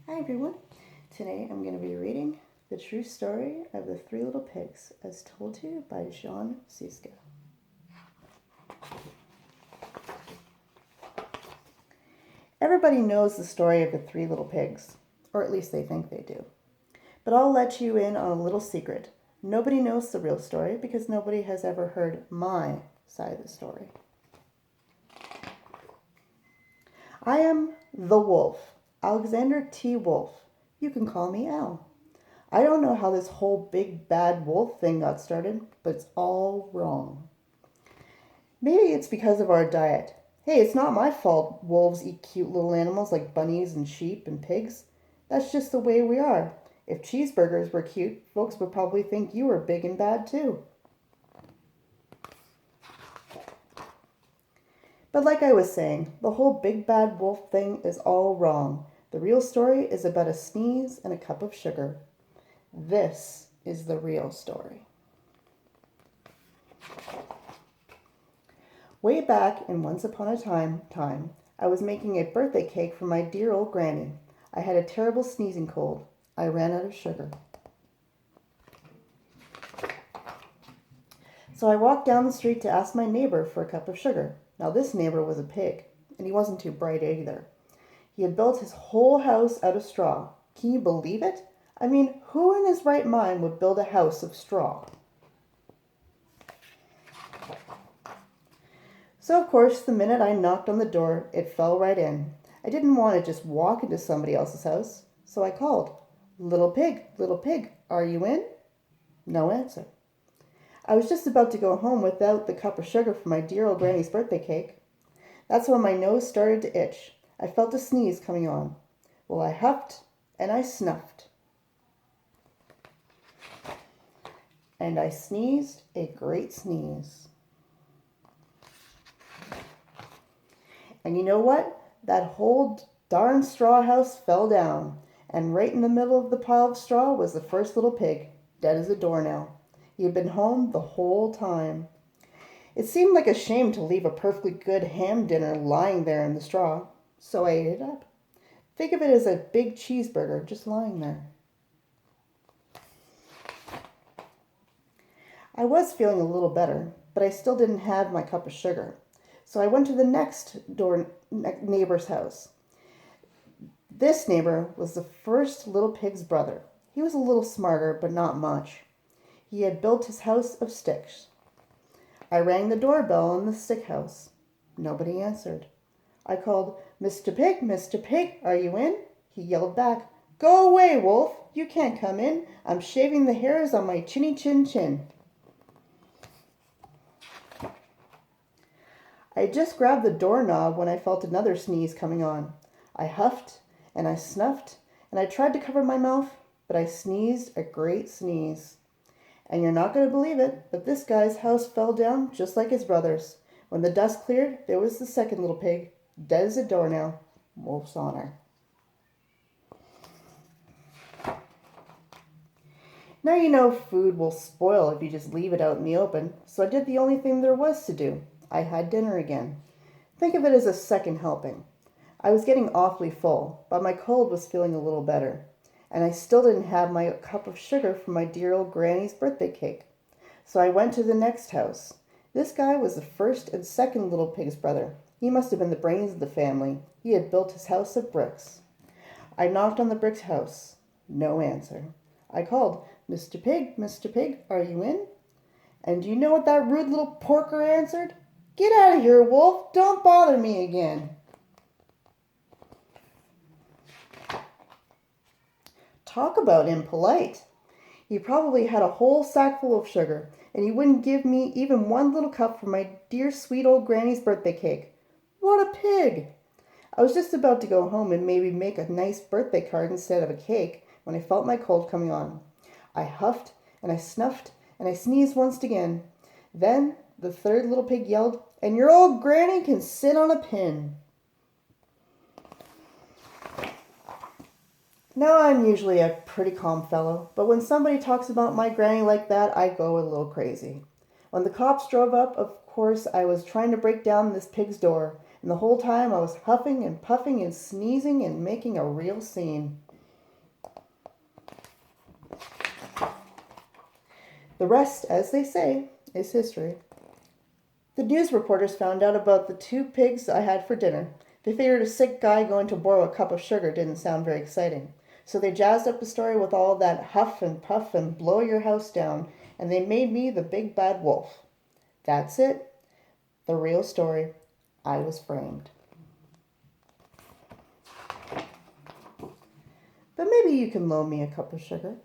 Hi everyone. Today I'm going to be reading The True Story of the Three Little Pigs as told to you by Sciezcka. Everybody knows the story of the three little pigs, or at least they think they do. But I'll let you in on a little secret. Nobody knows the real story because nobody has ever heard my side of the story. I am the wolf, Alexander T. Wolf. You can call me Al. I don't know how this whole big bad wolf thing got started, but it's all wrong. Maybe it's because of our diet. Hey, it's not my fault wolves eat cute little animals like bunnies and sheep and pigs. That's just the way we are. If cheeseburgers were cute, folks would probably think you were big and bad too. But like I was saying, the whole big bad wolf thing is all wrong. The real story is about a sneeze and a cup of sugar. This is the real story. Way back in Once Upon a Time, I was making a birthday cake for my dear old granny. I had a terrible sneezing cold. I ran out of sugar. So I walked down the street to ask my neighbor for a cup of sugar. Now this neighbor was a pig, and he wasn't too bright either. He had built his whole house out of straw. Can you believe it? I mean, who in his right mind would build a house of straw? So, of course, the minute I knocked on the door, it fell right in. I didn't want to just walk into somebody else's house, so I called, little pig, are you in?" No answer. I was just about to go home without the cup of sugar for my dear old granny's birthday cake. That's when my nose started to itch. I felt a sneeze coming on. Well, I huffed and I snuffed. And I sneezed a great sneeze. And you know what? That whole darn straw house fell down. And right in the middle of the pile of straw was the first little pig, dead as a doornail. He had been home the whole time. It seemed like a shame to leave a perfectly good ham dinner lying there in the straw, so I ate it up. Think of it as a big cheeseburger just lying there. I was feeling a little better, but I still didn't have my cup of sugar. So I went to the next door neighbor's house. This neighbor was the first little pig's brother. He was a little smarter, but not much. He had built his house of sticks. I rang the doorbell in the stick house. Nobody answered. I called, Mr. Pig, are you in?" He yelled back, "Go away, wolf. You can't come in. I'm shaving the hairs on my chinny chin chin." I had just grabbed the doorknob when I felt another sneeze coming on. I huffed and I snuffed and I tried to cover my mouth, but I sneezed a great sneeze. And you're not going to believe it, but this guy's house fell down just like his brother's. When the dust cleared, there was the second little pig, dead as a doornail. Wolf's honor. Now you know food will spoil if you just leave it out in the open, so I did the only thing there was to do. I had dinner again. Think of it as a second helping. I was getting awfully full, but my cold was feeling a little better. And I still didn't have my cup of sugar for my dear old granny's birthday cake. So I went to the next house. This guy was the first and second little pig's brother. He must have been the brains of the family. He had built his house of bricks. I knocked on the brick house. No answer. I called, Mr. Pig, are you in?" And do you know what that rude little porker answered? "Get out of here, wolf. Don't bother me again." Talk about impolite. He probably had a whole sack full of sugar, and he wouldn't give me even one little cup for my dear sweet old granny's birthday cake. What a pig! I was just about to go home and maybe make a nice birthday card instead of a cake when I felt my cold coming on. I huffed and I snuffed and I sneezed once again. Then the third little pig yelled, "And your old granny can sit on a pin." Now I'm usually a pretty calm fellow, but when somebody talks about my granny like that, I go a little crazy. When the cops drove up, of course, I was trying to break down this pig's door, and the whole time I was huffing and puffing and sneezing and making a real scene. The rest, as they say, is history. The news reporters found out about the 2 pigs I had for dinner. They figured a sick guy going to borrow a cup of sugar didn't sound very exciting. So they jazzed up the story with all that huff and puff and blow your house down, and they made me the big bad wolf. That's it. The real story. I was framed. But maybe you can loan me a cup of sugar.